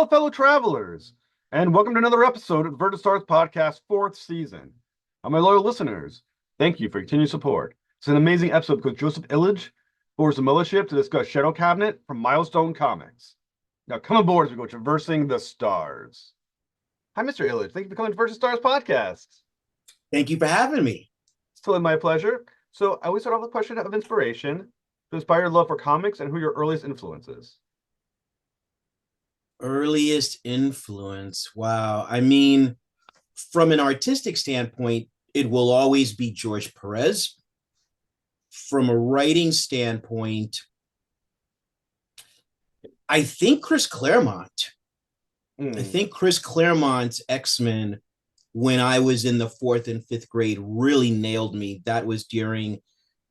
Hello, fellow travelers, and welcome to another episode of the Virtus Stars Podcast, fourth season. My loyal listeners, thank you for your continued support. It's an amazing episode with Joseph Illidge boards the mothership to discuss Shadow Cabinet from Milestone Comics. Now, come aboard as we go traversing the stars. Hi, Mr. Illidge. Thank you for coming to Virtus Stars Podcast. Thank you for having me. It's totally my pleasure. So, I always start off with a question of inspiration to inspire your love for comics and who your earliest influences. Earliest influence. Wow. I mean, from an artistic standpoint, it will always be George Perez. From a writing standpoint, I think Chris Claremont. I think Chris Claremont's X-Men, when I was in the fourth and fifth grade, really nailed me. That was during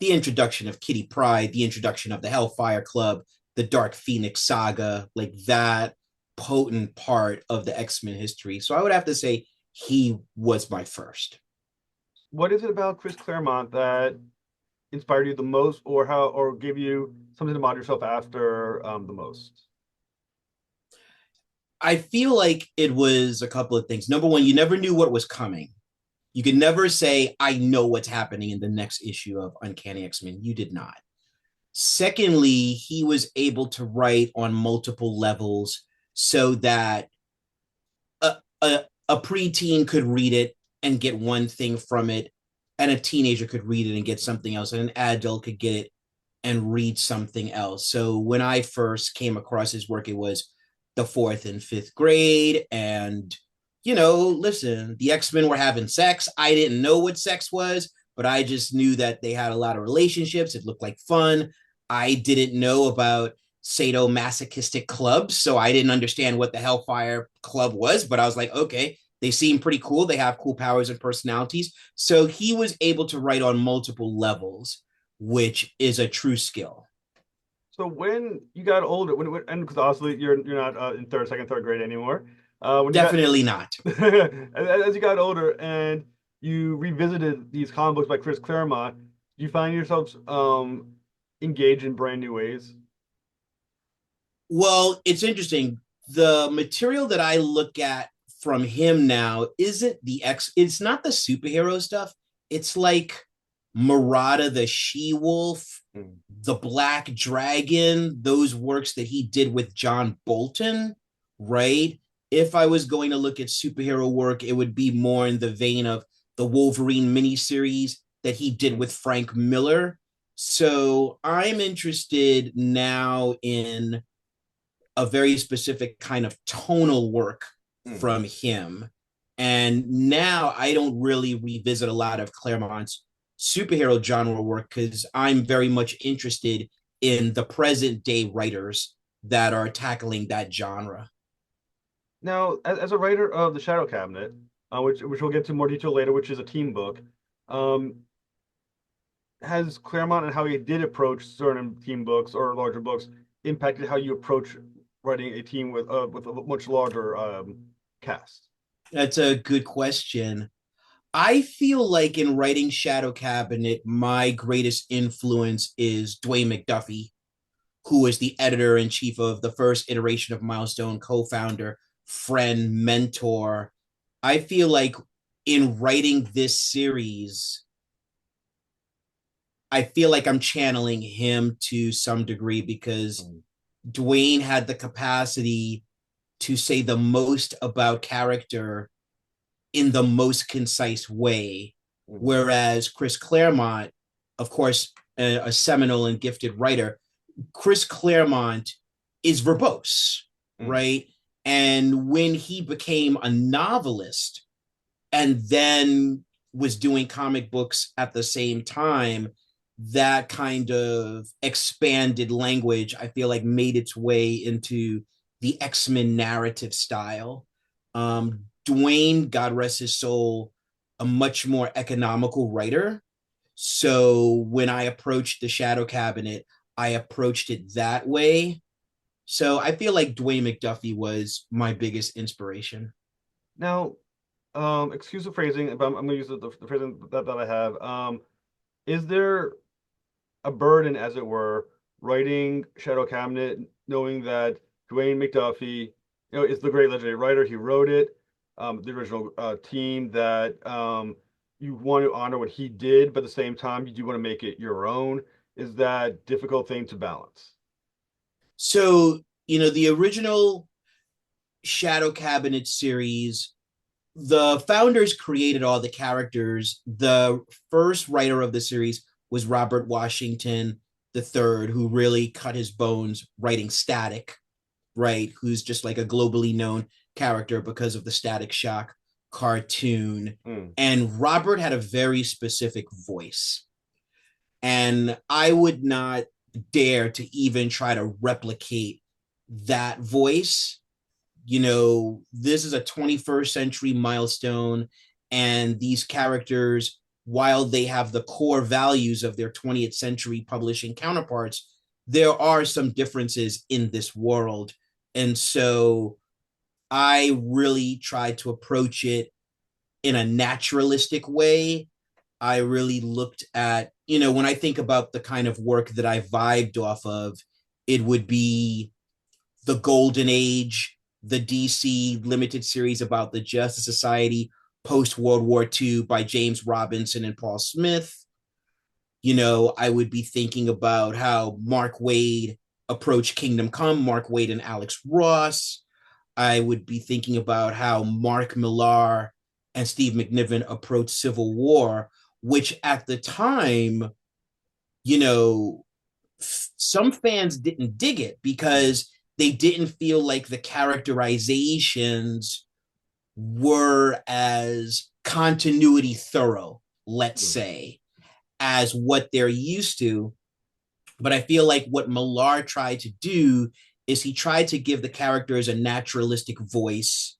the introduction of Kitty Pryde, the introduction of the Hellfire Club, the Dark Phoenix saga, like that potent part of the X-Men history. So I would have to say he was my first. What is it about Chris Claremont that inspired you the most, or gave you something to model yourself after the most? I feel like it was a couple of things. Number one, you never knew what was coming. You could never say, I know what's happening in the next issue of Uncanny X-Men. You did not. Secondly, he was able to write on multiple levels so that a preteen could read it and get one thing from it, and a teenager could read it and get something else, and an adult could get it and read something else. So when I first came across his work, it was the fourth and fifth grade. And, listen, the X-Men were having sex. I didn't know what sex was, but I just knew that they had a lot of relationships. It looked like fun. I didn't know about sadomasochistic clubs, so I didn't understand what the Hellfire Club was, but I was like, okay, they seem pretty cool. They have cool powers and personalities. So he was able to write on multiple levels, which is a true skill. So when you got older, and because obviously you're not in third grade anymore. Definitely not. As you got older and you revisited these comic books by Chris Claremont, you find yourselves engaged in brand new ways? Well, it's interesting. The material that I look at from him now it's not the superhero stuff. It's like Murata the She-Wolf, the Black Dragon, those works that he did with John Bolton, right? If I was going to look at superhero work, it would be more in the vein of the Wolverine miniseries that he did with Frank Miller. So I'm interested now in a very specific kind of tonal work from him. And now I don't really revisit a lot of Claremont's superhero genre work because I'm very much interested in the present day writers that are tackling that genre. Now, as a writer of the Shadow Cabinet, which we'll get to more detail later, which is a team book, has Claremont and how he did approach certain team books or larger books impacted how you approach writing a team with a much larger cast? That's a good question. I feel like in writing Shadow Cabinet, my greatest influence is Dwayne McDuffie, who is the editor-in-chief of the first iteration of Milestone, co-founder, friend, mentor. I feel like in writing this series, I feel like I'm channeling him to some degree because Dwayne had the capacity to say the most about character in the most concise way, whereas Chris Claremont, of course, a seminal and gifted writer, Chris Claremont is verbose, right? And when he became a novelist and then was doing comic books at the same time, that kind of expanded language, I feel like, made its way into the X-Men narrative style. Dwayne, God rest his soul, a much more economical writer. So when I approached the Shadow Cabinet, I approached it that way. So I feel like Dwayne McDuffie was my biggest inspiration. Now, excuse the phrasing, but I'm going to use the phrasing that I have. Is there a burden, as it were, writing Shadow Cabinet, knowing that Dwayne McDuffie it's the great legendary writer. He wrote it. The original team that you want to honor what he did, but at the same time, you do want to make it your own. Is that difficult thing to balance? So, the original Shadow Cabinet series, the founders created all the characters. The first writer of the series was Robert Washington III, who really cut his bones writing Static, right? Who's just like a globally known character because of the Static Shock cartoon. Mm. And Robert had a very specific voice. And I would not dare to even try to replicate that voice. This is a 21st century milestone, and these characters, while they have the core values of their 20th century publishing counterparts, there are some differences in this world. And so I really tried to approach it in a naturalistic way. I really looked at, when I think about the kind of work that I vibed off of, it would be the Golden Age, the DC limited series about the Justice Society post World War II by James Robinson and Paul Smith. I would be thinking about how Mark Waid approached Kingdom Come, Mark Waid and Alex Ross. I would be thinking about how Mark Millar and Steve McNiven approached Civil War, which at the time, some fans didn't dig it because they didn't feel like the characterizations were as continuity thorough, let's say, as what they're used to. But I feel like what Millar tried to do is he tried to give the characters a naturalistic voice,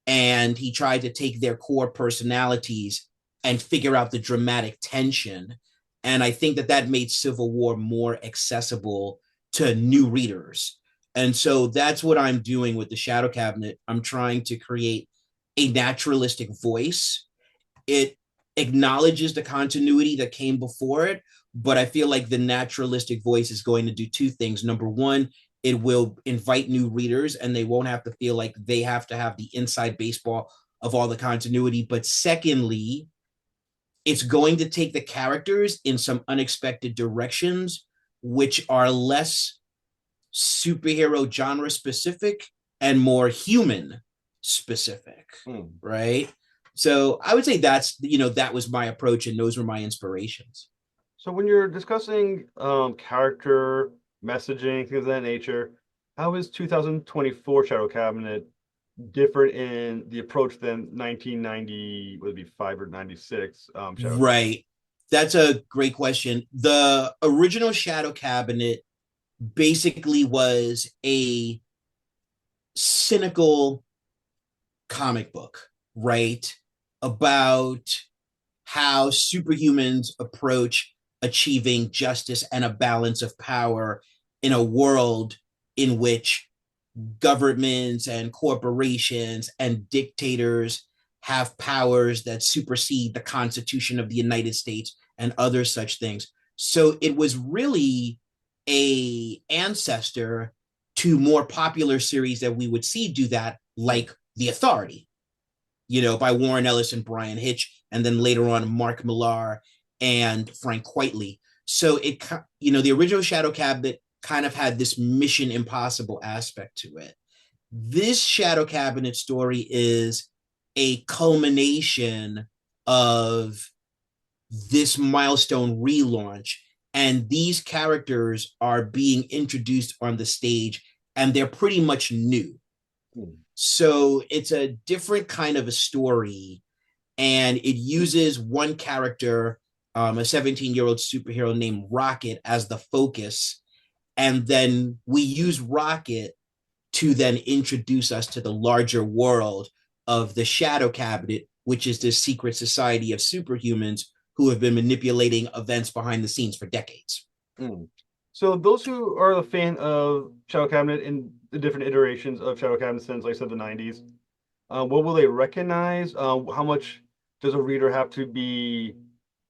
and he tried to take their core personalities and figure out the dramatic tension. And I think that made Civil War more accessible to new readers. And so that's what I'm doing with the Shadow Cabinet. I'm trying to create a naturalistic voice. It acknowledges the continuity that came before it, but I feel like the naturalistic voice is going to do two things. Number one, it will invite new readers and they won't have to feel like they have to have the inside baseball of all the continuity. But secondly, it's going to take the characters in some unexpected directions, which are less superhero genre specific and more human specific, right? So I would say that was my approach and those were my inspirations. So when you're discussing character messaging, things of that nature, how is 2024 Shadow Cabinet different in the approach than 1990, would it be 5 or 96 Shadow Right. Cabinet? That's a great question. The original Shadow Cabinet basically was a cynical comic book, right? About how superhumans approach achieving justice and a balance of power in a world in which governments and corporations and dictators have powers that supersede the Constitution of the United States and other such things. So it was really a ancestor to more popular series that we would see do that, like The Authority, by Warren Ellis and Brian Hitch, and then later on Mark Millar and Frank Quitely. So the original Shadow Cabinet kind of had this Mission Impossible aspect to it. This Shadow Cabinet story is a culmination of this Milestone relaunch, and these characters are being introduced on the stage, and they're pretty much new. So it's a different kind of a story, and it uses one character, a 17-year-old superhero named Rocket, as the focus. And then we use Rocket to then introduce us to the larger world of the Shadow Cabinet, which is this secret society of superhumans who have been manipulating events behind the scenes for decades. So those who are a fan of Shadow Cabinet in the different iterations of Shadow Cabinet since, like I said, the 90s, what will they recognize? How much does a reader have to be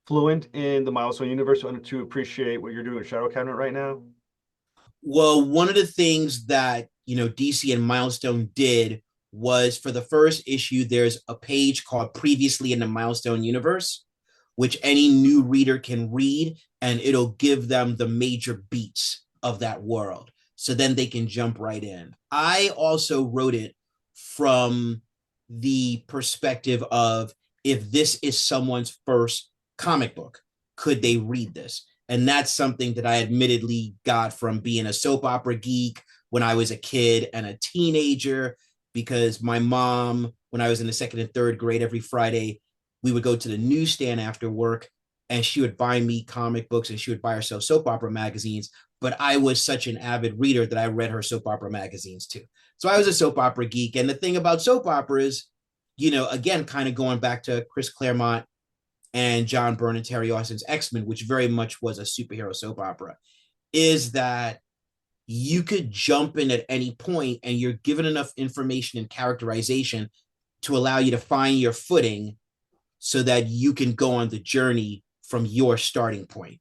fluent in the Milestone universe to appreciate what you're doing with Shadow Cabinet right now? Well, one of the things that DC and Milestone did was for the first issue, there's a page called Previously in the Milestone Universe, which any new reader can read, and it'll give them the major beats of that world. So then they can jump right in. I also wrote it from the perspective of, if this is someone's first comic book, could they read this? And that's something that I admittedly got from being a soap opera geek when I was a kid and a teenager, because my mom, when I was in the second and third grade, every Friday, we would go to the newsstand after work and she would buy me comic books and she would buy herself soap opera magazines. But I was such an avid reader that I read her soap opera magazines too. So I was a soap opera geek. And the thing about soap operas, again, kind of going back to Chris Claremont and John Byrne and Terry Austin's X-Men, which very much was a superhero soap opera, is that you could jump in at any point and you're given enough information and characterization to allow you to find your footing so that you can go on the journey from your starting point.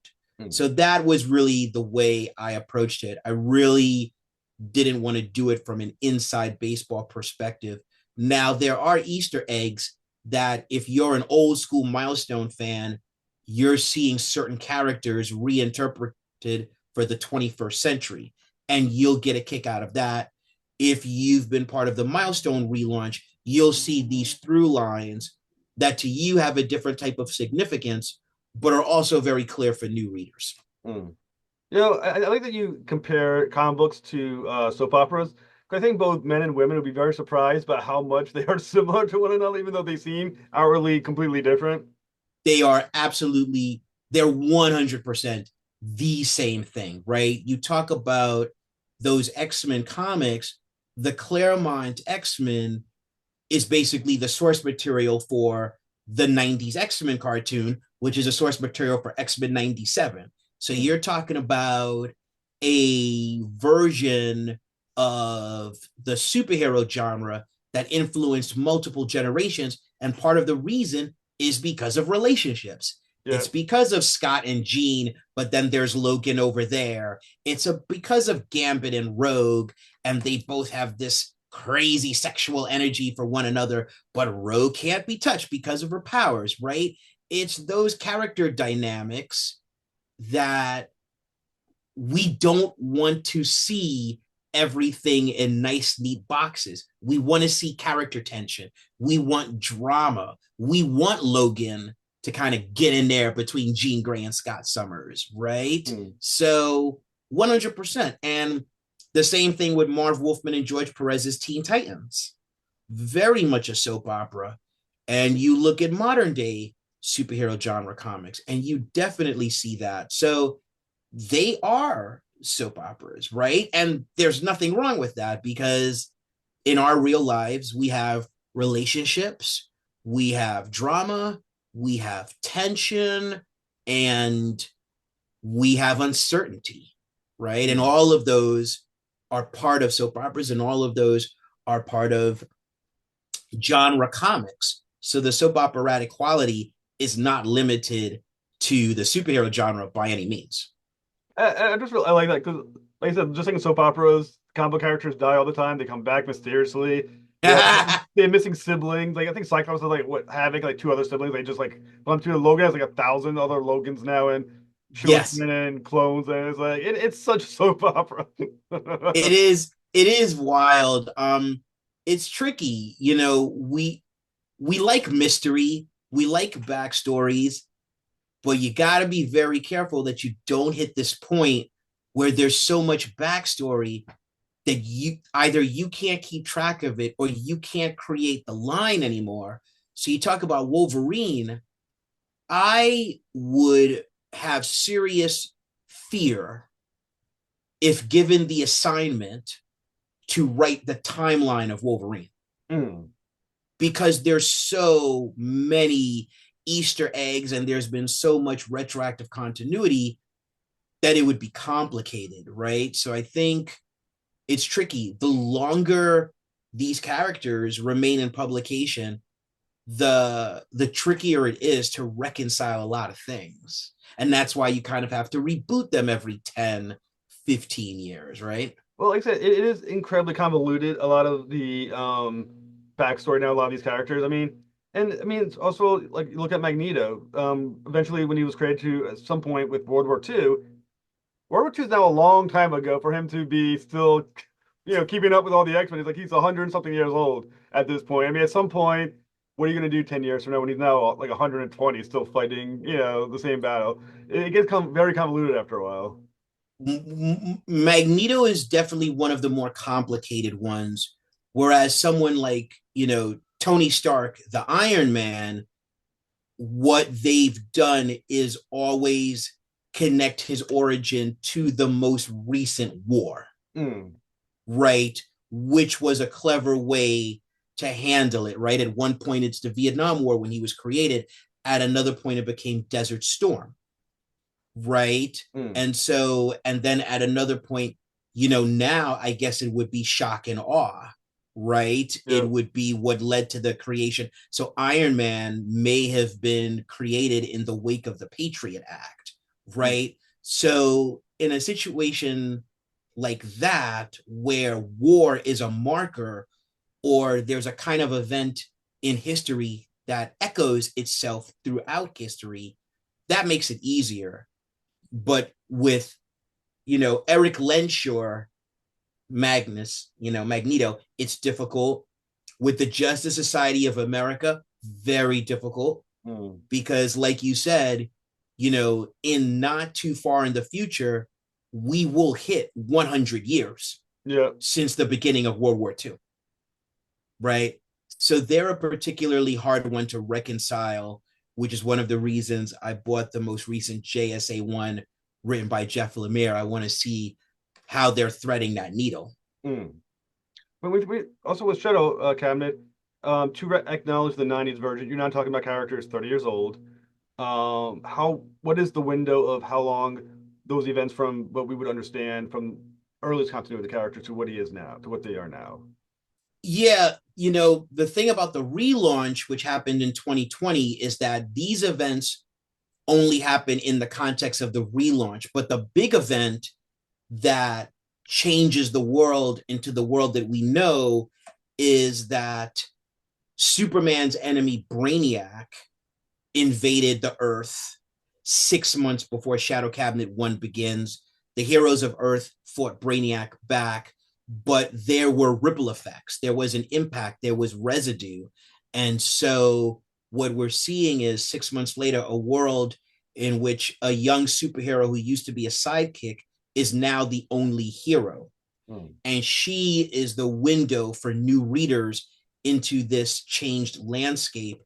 So that was really the way I approached it. I really didn't want to do it from an inside baseball perspective. Now, there are Easter eggs that if you're an old school Milestone fan, you're seeing certain characters reinterpreted for the 21st century, and you'll get a kick out of that. If you've been part of the Milestone relaunch, you'll see these through lines that to you have a different type of significance, but are also very clear for new readers. I like that you compare comic books to soap operas. I think both men and women would be very surprised by how much they are similar to one another, even though they seem outwardly completely different. They are absolutely, they're 100% the same thing, right? You talk about those X-Men comics, the Claremont X-Men is basically the source material for the 90s X-Men cartoon, which is a source material for X-Men 97. So you're talking about a version of the superhero genre that influenced multiple generations. And part of the reason is because of relationships. Yeah. It's because of Scott and Jean, but then there's Logan over there. It's because of Gambit and Rogue, and they both have this crazy sexual energy for one another, but Rogue can't be touched because of her powers, right? It's those character dynamics that we don't want to see everything in nice, neat boxes. We want to see character tension. We want drama. We want Logan to kind of get in there between Jean Grey and Scott Summers, right? So 100%. And the same thing with Marv Wolfman and George Perez's Teen Titans. Very much a soap opera. And you look at modern day superhero genre comics, and you definitely see that. So they are soap operas, right? And there's nothing wrong with that, because in our real lives, we have relationships, we have drama, we have tension, and we have uncertainty, right? And all of those are part of soap operas, and all of those are part of genre comics. So the soap operatic quality is not limited to the superhero genre by any means. I like that because, like I said, just like in soap operas, comic book characters die all the time. They come back mysteriously. They're missing siblings. Like I think Cyclops has Havoc, like two other siblings. They just bump to Logan has 1,000 other Logans now, and and clones, and it's it's such a soap opera. It is wild. It's tricky. We like mystery, we like backstories, but you got to be very careful that you don't hit this point where there's so much backstory that you can't keep track of it, or you can't create the line anymore. So you talk about Wolverine. I would have serious fear if given the assignment to write the timeline of Wolverine. Because there's so many Easter eggs and there's been so much retroactive continuity that it would be complicated, right? So I think it's tricky. The longer these characters remain in publication, the trickier it is to reconcile a lot of things. And that's why you kind of have to reboot them every 10, 15 years, right? Well, like I said, it is incredibly convoluted. A lot of the backstory now, a lot of these characters. It's also like you look at Magneto. Eventually, when he was created to at some point with World War II, World War II is now a long time ago for him to be still, keeping up with all the X-Men. He's 100 something years old at this point. At some point, what are you going to do 10 years from now when he's now like 120, still fighting, the same battle? It gets very convoluted after a while. Magneto is definitely one of the more complicated ones, whereas someone like, Tony Stark, the Iron Man, what they've done is always connect his origin to the most recent war, Mm. right? Which was a clever way to handle it, right? At one point, it's the Vietnam War when he was created. At another point, it became Desert Storm, right? Mm. And then at another point, now I guess it would be shock and awe, right? Yeah. It would be what led to the creation. So Iron Man may have been created in the wake of the Patriot Act, Mm. right? So in a situation like that, where war is a marker, or there's a kind of event in history that echoes itself throughout history, that makes it easier. But with, Eric Lenshaw, Magneto, it's difficult. With the Justice Society of America, very difficult Mm. because, like you said, in not too far in the future, we will hit 100 years Yeah. since the beginning of World War II, right? So they're a particularly hard one to reconcile, which is one of the reasons I bought the most recent JSA one written by Jeff Lemire. I want to see how they're threading that needle. Mm. But we also with Shadow Cabinet, acknowledge the '90s version. You're not talking about characters 30 years old. What is the window of how long those events from what we would understand from earliest continuity of the character to what he is now, to what they are now? Yeah, the thing about the relaunch, which happened in 2020, is that these events only happen in the context of the relaunch. But the big event that changes the world into the world that we know is that Superman's enemy, Brainiac, invaded the Earth 6 months before Shadow Cabinet 1 begins. The heroes of Earth fought Brainiac back, but there were ripple effects. There was an impact, there was residue. And so what we're seeing is 6 months later, a world in which a young superhero who used to be a sidekick is now the only hero. Mm. And she is the window for new readers into this changed landscape.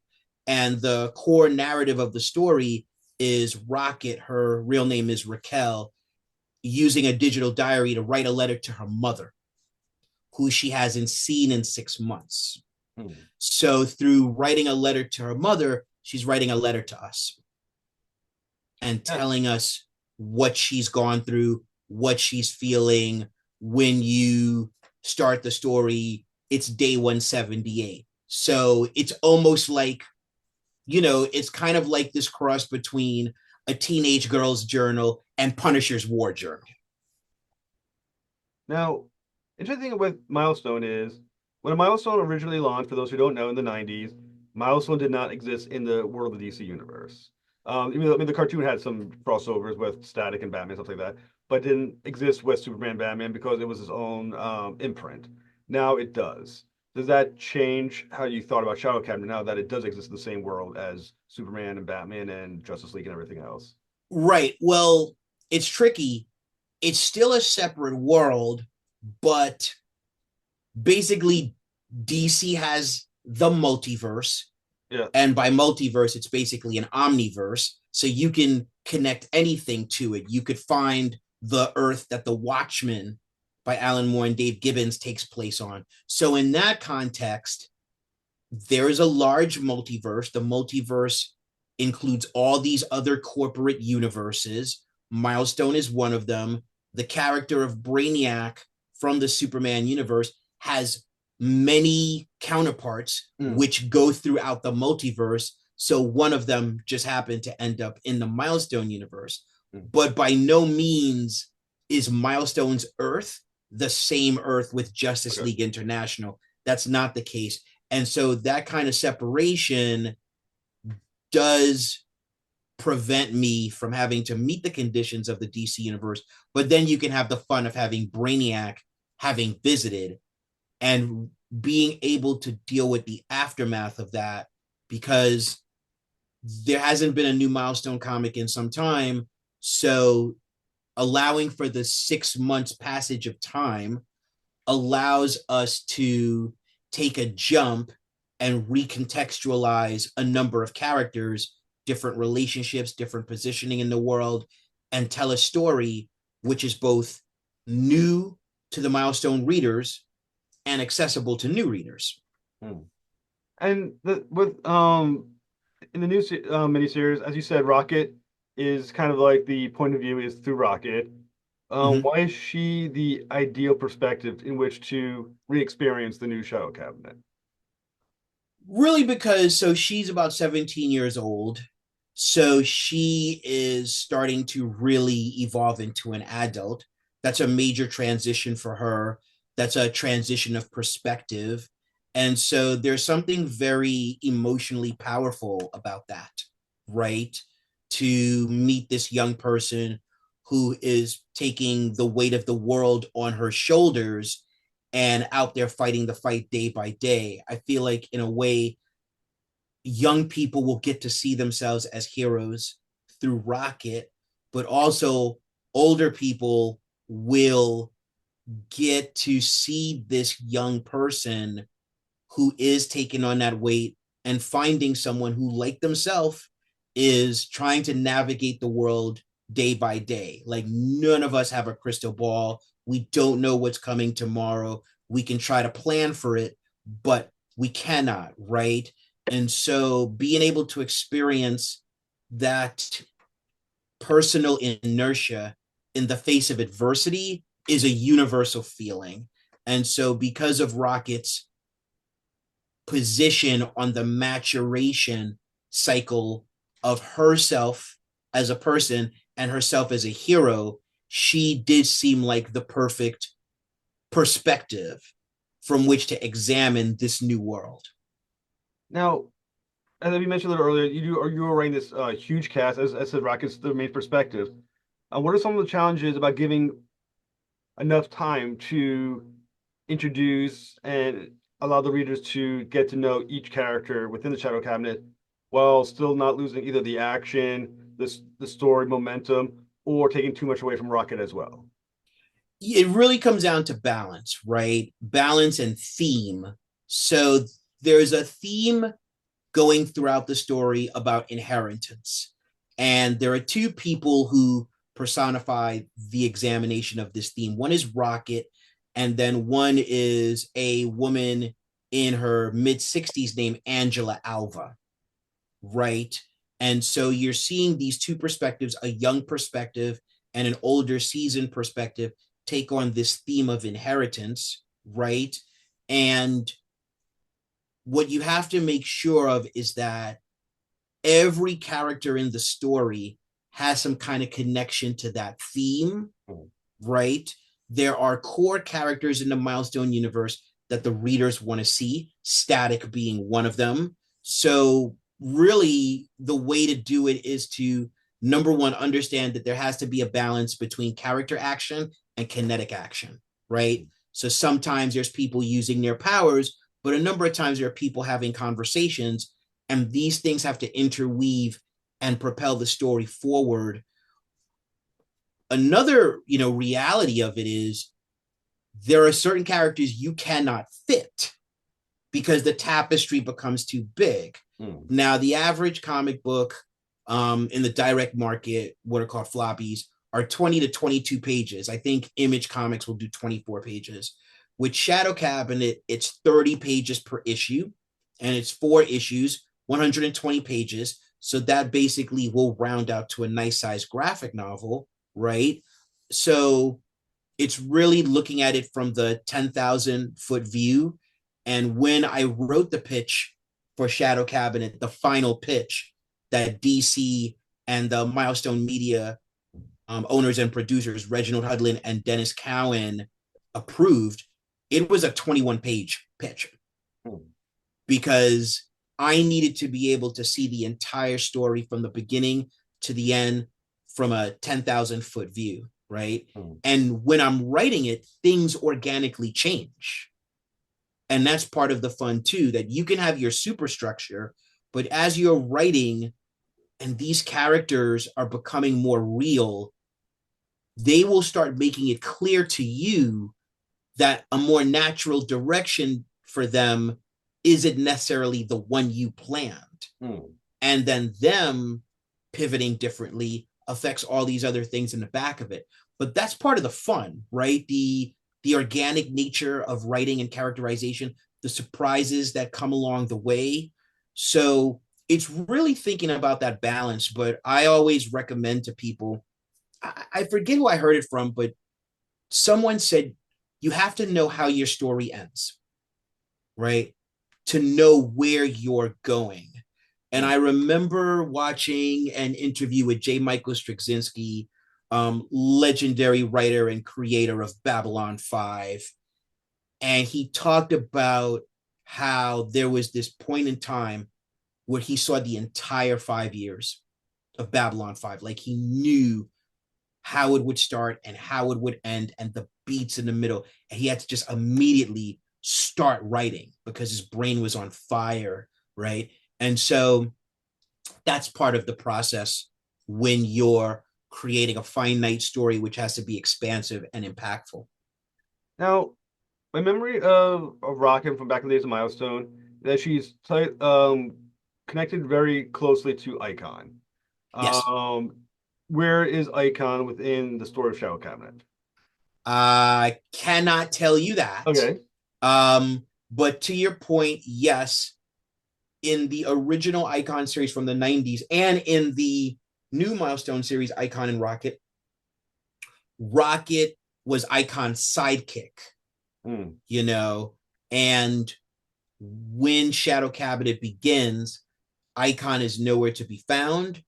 And the core narrative of the story is Rocket, her real name is Raquel, using a digital diary to write a letter to her mother, who she hasn't seen in 6 months. Mm. So through writing a letter to her mother, she's writing a letter to us and Yeah. telling us what she's gone through, what she's feeling. When you start the story, it's day 178. So it's almost like, it's kind of like this cross between a teenage girl's journal and Punisher's war journal. Now, interesting thing with Milestone is when Milestone originally launched, for those who don't know, in the '90s, Milestone did not exist in the world of the DC universe. The cartoon had some crossovers with Static and Batman, stuff like that, but didn't exist with Superman, Batman because it was his own imprint. Now it does. Does that change how you thought about Shadow Cabinet now that it does exist in the same world as Superman and Batman and Justice League and everything else? Right. Well, it's tricky. It's still a separate world, but basically DC has the multiverse. Yeah. And by multiverse, it's basically an omniverse. So you can connect anything to it. You could find the Earth that The Watchmen by Alan Moore and Dave Gibbons takes place on. So in that context, there is a large multiverse. The multiverse includes all these other corporate universes. Milestone is one of them. The character of Brainiac from the Superman universe has many counterparts which go throughout the multiverse. So one of them just happened to end up in the Milestone universe. But by no means is Milestone's Earth the same Earth with Justice Okay. League International. That's not the case. And so that kind of separation does prevent me from having to meet the conditions of the DC universe. But then you can have the fun of having Brainiac having visited and being able to deal with the aftermath of that, because there hasn't been a new Milestone comic in some time. So allowing for the 6 months passage of time allows us to take a jump and recontextualize a number of characters, different relationships, different positioning in the world, and tell a story which is both new to the Milestone readers and accessible to new readers. Hmm. And with in the new miniseries, as you said, Rocket is kind of like the point of view is through Rocket. Mhm. Why is she the ideal perspective in which to re-experience the new Shadow Cabinet? Really, because so she's about 17 years old. So she is starting to really evolve into an adult. That's a major transition for her. That's a transition of perspective. And so there's something very emotionally powerful about that, right? To meet this young person who is taking the weight of the world on her shoulders and out there fighting the fight day by day. I feel like, in a way, young people will get to see themselves as heroes through Rocket, but also older people will get to see this young person who is taking on that weight and finding someone who, like themselves, is trying to navigate the world day by day. Like, none of us have a crystal ball. We don't know what's coming tomorrow. We can try to plan for it, but we cannot, right? And so being able to experience that personal inertia in the face of adversity is a universal feeling. And so, because of Rocket's position on the maturation cycle of herself as a person and herself as a hero, she did seem like the perfect perspective from which to examine this new world. Now, as we mentioned a little earlier, you were writing this huge cast as the Rocket's the main perspective. What are some of the challenges about giving enough time to introduce and allow the readers to get to know each character within the Shadow Cabinet while still not losing either the action, the story momentum, or taking too much away from Rocket as well? It really comes down to balance, right? Balance and theme. So there's a theme going throughout the story about inheritance. And there are two people who personify the examination of this theme. One is Rocket, and then one is a woman in her mid 60s named Angela Alva, right? And so you're seeing these two perspectives, a young perspective and an older seasoned perspective, take on this theme of inheritance, right? And what you have to make sure of is that every character in the story has some kind of connection to that theme, right? There are core characters in the Milestone universe that the readers want to see, Static being one of them. So, really, the way to do it is to, number one, understand that there has to be a balance between character action and kinetic action, right? So, sometimes there's people using their powers, but a number of times there are people having conversations, and these things have to interweave and propel the story forward. Another, reality of it is there are certain characters you cannot fit because the tapestry becomes too big. Now, the average comic book in the direct market, what are called floppies, are 20 to 22 pages. I think Image Comics will do 24 pages. With Shadow Cabinet, it's 30 pages per issue, and it's 4 issues, 120 pages. So that basically will round out to a nice size graphic novel, right? So it's really looking at it from the 10,000-foot view. And when I wrote the pitch for Shadow Cabinet, the final pitch that DC and the Milestone Media owners and producers, Reginald Hudlin and Dennis Cowan, approved, it was a 21-page pitch Hmm. because I needed to be able to see the entire story from the beginning to the end from a 10,000-foot view, right? Hmm. And when I'm writing it, things organically change. And that's part of the fun too, that you can have your superstructure, but as you're writing and these characters are becoming more real, they will start making it clear to you that a more natural direction for them isn't necessarily the one you planned. Hmm. And then them pivoting differently affects all these other things in the back of it. But that's part of the fun, right? The organic nature of writing and characterization, the surprises that come along the way. So it's really thinking about that balance. But I always recommend to people, I forget who I heard it from, but someone said you have to know how your story ends, right? To know where you're going. And Hmm. I remember watching an interview with J. Michael Straczynski, legendary writer and creator of Babylon 5. And he talked about how there was this point in time where he saw the entire 5 years of Babylon 5. Like he knew how it would start and how it would end and the beats in the middle. And he had to just immediately start writing because his brain was on fire, right? And so that's part of the process when you're creating a finite story, which has to be expansive and impactful. Now, my memory of Rockin from back in the days of Milestone that she's connected very closely to Icon. Yes. Um, where is Icon within the story of Shadow Cabinet? I cannot tell you that. Okay. But to your point, yes, in the original Icon series from the 90s and in the new Milestone series, Icon and Rocket, Rocket was Icon's sidekick, Hmm. you know, and when Shadow Cabinet begins, Icon is nowhere to be found.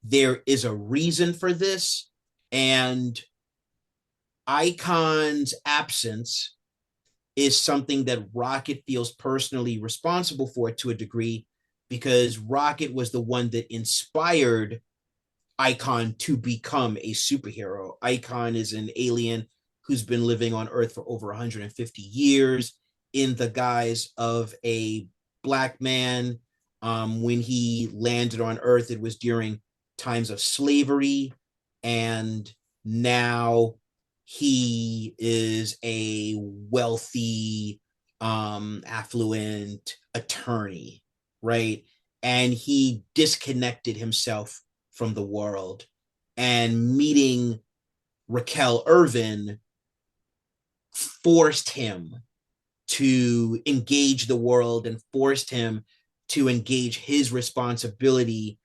There is a reason for this, and Icon's absence is something that Rocket feels personally responsible for to a degree because Rocket was the one that inspired Icon to become a superhero. Icon is an alien who's been living on Earth for over 150 years in the guise of a black man. When he landed on Earth, it was during times of slavery, and now he is a wealthy, affluent attorney, right? And he disconnected himself from the world. And meeting Raquel Irvin forced him to engage the world and forced him to engage his responsibility.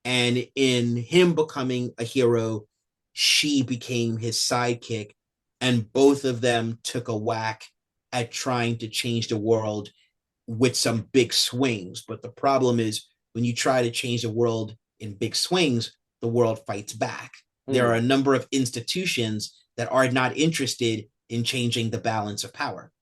And in him becoming a hero, she became his sidekick. And both of them took a whack at trying to change the world with some big swings. But the problem is when you try to change the world in big swings, the world fights back. There are Hmm. a number of institutions that are not interested in changing the balance of power,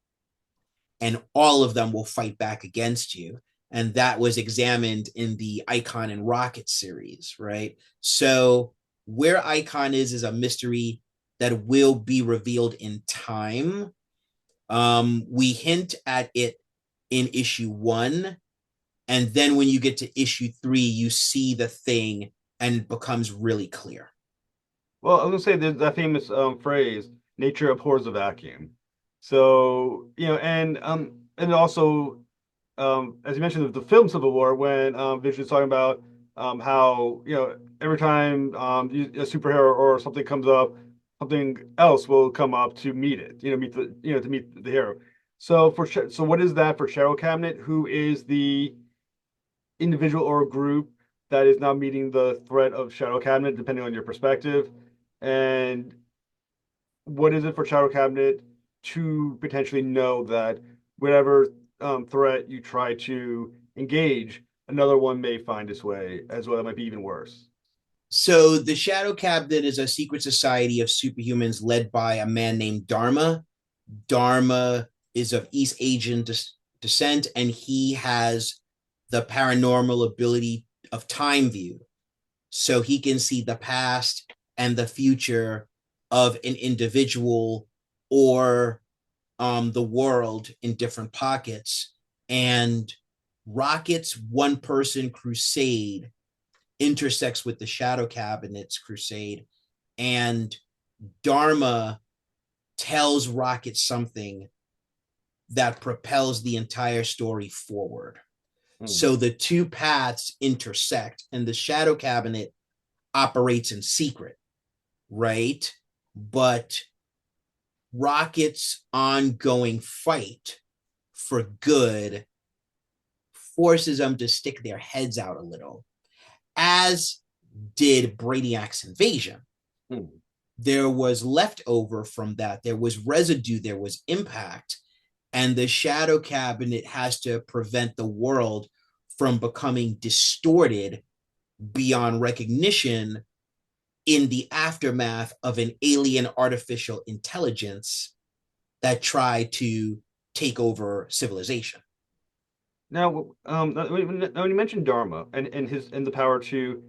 and all of them will fight back against you. And that was examined in the Icon and Rocket series, right? So where Icon is a mystery that will be revealed in time. We hint at it in issue 1, and then when you get to issue 3, you see the thing and it becomes really clear. Well, I was gonna say there's that famous phrase, "Nature abhors a vacuum." So, and also as you mentioned, the film Civil War, when Vision is talking about how every time a superhero or something comes up, something else will come up to meet it. To meet the hero. So so what is that for Shadow Cabinet? Who is the individual or group that is now meeting the threat of Shadow Cabinet, depending on your perspective? And what is it for Shadow Cabinet to potentially know that whatever threat you try to engage, another one may find its way as well. That might be even worse. So the Shadow Cabinet is a secret society of superhumans led by a man named Dharma. Dharma is of East Asian descent, and he has the paranormal ability of time view. So he can see the past and the future of an individual or the world in different pockets. And Rocket's one person crusade intersects with the Shadow Cabinet's crusade, and Dharma tells Rocket something that propels the entire story forward. So the two paths intersect, and the Shadow Cabinet operates in secret, right? But Rocket's ongoing fight for good forces them to stick their heads out a little, as did Brainiac's invasion. There was leftover from that. There was residue, there was impact, and the Shadow Cabinet has to prevent the world from becoming distorted beyond recognition in the aftermath of an alien artificial intelligence that tried to take over civilization. Now, when you mentioned Dharma and the power to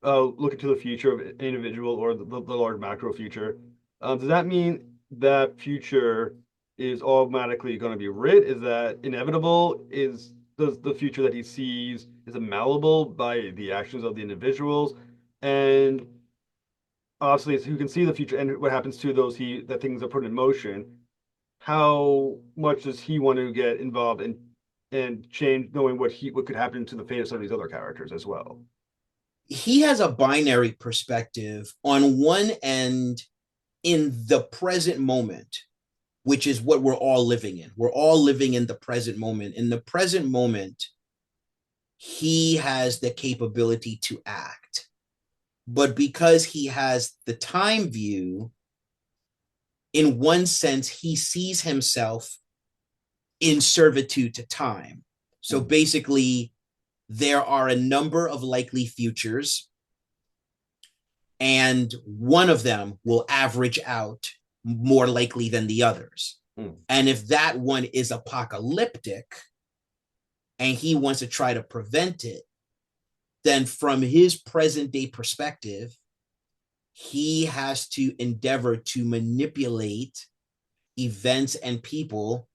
look into the future of an individual or the large macro future, does that mean that future is automatically going to be writ? Is that inevitable? Does the future that he sees, is it malleable by the actions of the individuals? And obviously, who can see the future and what happens to those that things are put in motion? How much does he want to get involved in and change, knowing what could happen to the fate of some of these other characters as well? He has a binary perspective. On one end, in the present moment, which is what we're all living in. We're all living in the present moment. In the present moment, he has the capability to act. But because he has the time view, in one sense, he sees himself in servitude to time. So basically, there are a number of likely futures, and one of them will average out more likely than the others. And if that one is apocalyptic and he wants to try to prevent it, then from his present day perspective, he has to endeavor to manipulate events and people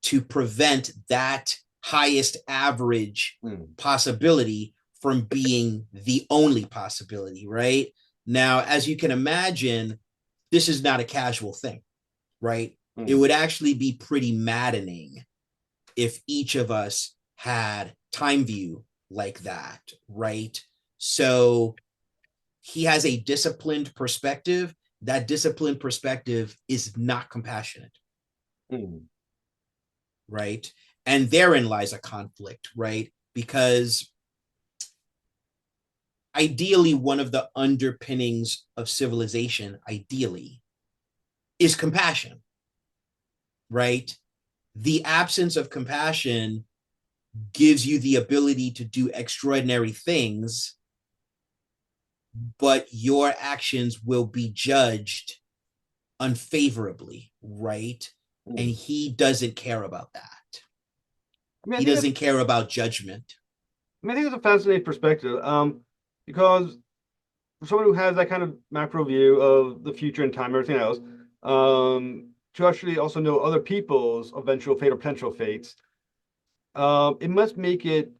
to prevent that highest average possibility from being the only possibility, right? Now, as you can imagine, this is not a casual thing, right? It would actually be pretty maddening if each of us had time view like that, right? So he has a disciplined perspective. That disciplined perspective is not compassionate, right? And therein lies a conflict, right? Because ideally, one of the underpinnings of civilization, ideally, is compassion, right? The absence of compassion gives you the ability to do extraordinary things, but your actions will be judged unfavorably, right? And he doesn't care about that. He doesn't care about judgment. I think it's a fascinating perspective, because for someone who has that kind of macro view of the future and time, everything else, to actually also know other people's eventual fate or potential fates, it must make it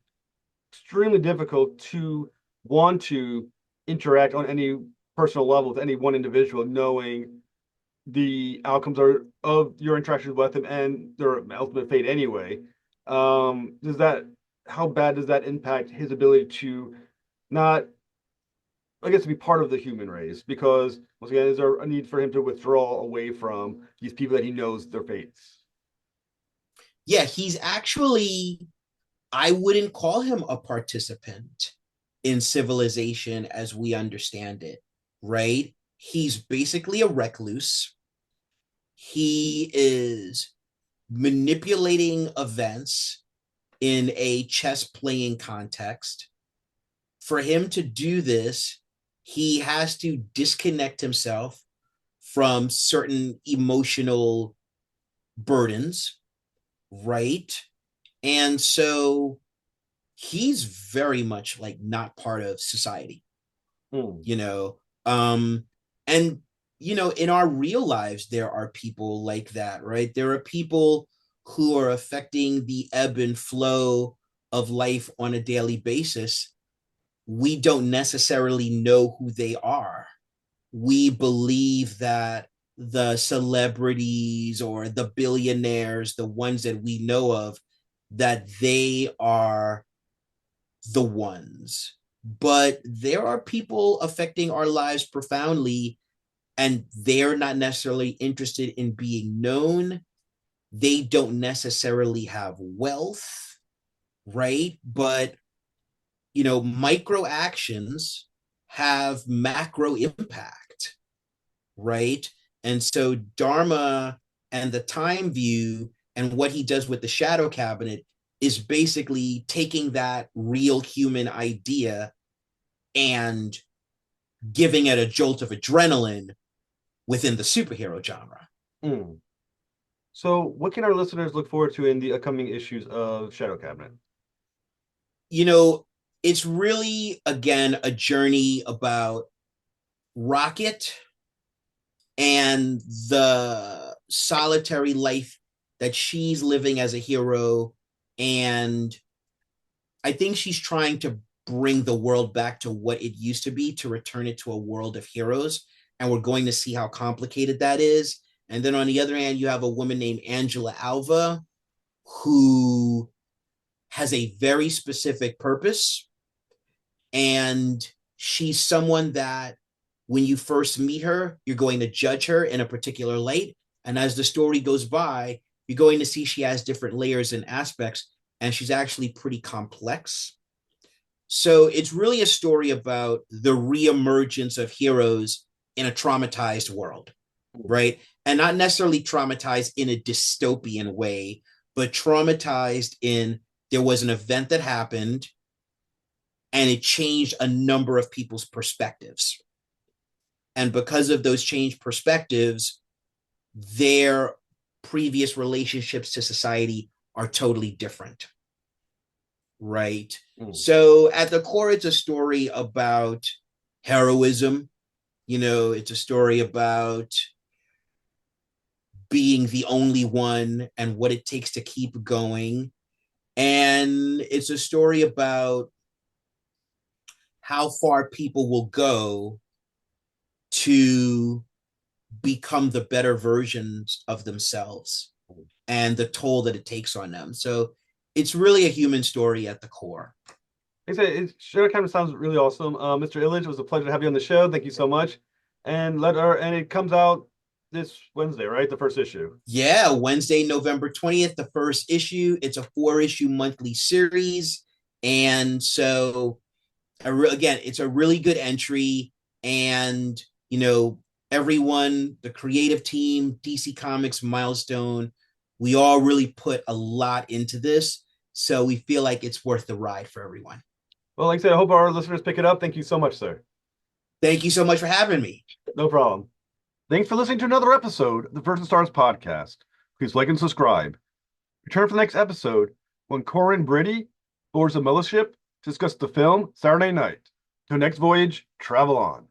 extremely difficult to want to interact on any personal level with any one individual, knowing the outcomes are of your interactions with them and their ultimate fate anyway. How bad does that impact his ability to not, I guess, to be part of the human race? Because once again, is there a need for him to withdraw away from these people that he knows their fates? Yeah, he's actually, I wouldn't call him a participant in civilization as we understand it, right? He's basically a recluse. He is manipulating events in a chess playing context. For him to do this, he has to disconnect himself from certain emotional burdens, right? And so he's very much like not part of society, Hmm. you know. And in our real lives, there are people like that, right? There are people who are affecting the ebb and flow of life on a daily basis. We don't necessarily know who they are. We believe that the celebrities or the billionaires, the ones that we know of, that they are the ones. But there are people affecting our lives profoundly, and they're not necessarily interested in being known. They don't necessarily have wealth, right? But, micro actions have macro impact, right? And so Dharma and the time view and what he does with the shadow cabinet is basically taking that real human idea and giving it a jolt of adrenaline within the superhero genre. Hmm. So, what can our listeners look forward to in the upcoming issues of Shadow Cabinet? It's really, again, a journey about Rocket and the solitary life that she's living as a hero. And I think she's trying to bring the world back to what it used to be, to return it to a world of heroes. And we're going to see how complicated that is. And then on the other hand, you have a woman named Angela Alva, who has a very specific purpose. And she's someone that when you first meet her, you're going to judge her in a particular light. And as the story goes by, you're going to see she has different layers and aspects, and she's actually pretty complex. So it's really a story about the reemergence of heroes in a traumatized world, right? And not necessarily traumatized in a dystopian way, but traumatized in there was an event that happened and it changed a number of people's perspectives. And because of those changed perspectives, their previous relationships to society are totally different, right? So at the core, it's a story about heroism. It's a story about being the only one and what it takes to keep going. And it's a story about how far people will go to become the better versions of themselves and the toll that it takes on them. So it's really a human story at the core. Like I said, Shadow Cabinet sounds really awesome. Mr. Illidge, it was a pleasure to have you on the show. Thank you so much. And it comes out this Wednesday, right? The first issue. Yeah, Wednesday, November 20th, the first issue. It's a 4-issue monthly series. And so again, it's a really good entry. And, everyone, the creative team, DC Comics, Milestone, we all really put a lot into this. So we feel like it's worth the ride for everyone. Well, like I said, I hope our listeners pick it up. Thank you so much, sir. Thank you so much for having me. No problem. Thanks for listening to another episode of the Virgin Stars podcast. Please like and subscribe. Return for the next episode when Corin Briddy boards a mothership to discuss the film Saturday Night. To the next voyage, travel on.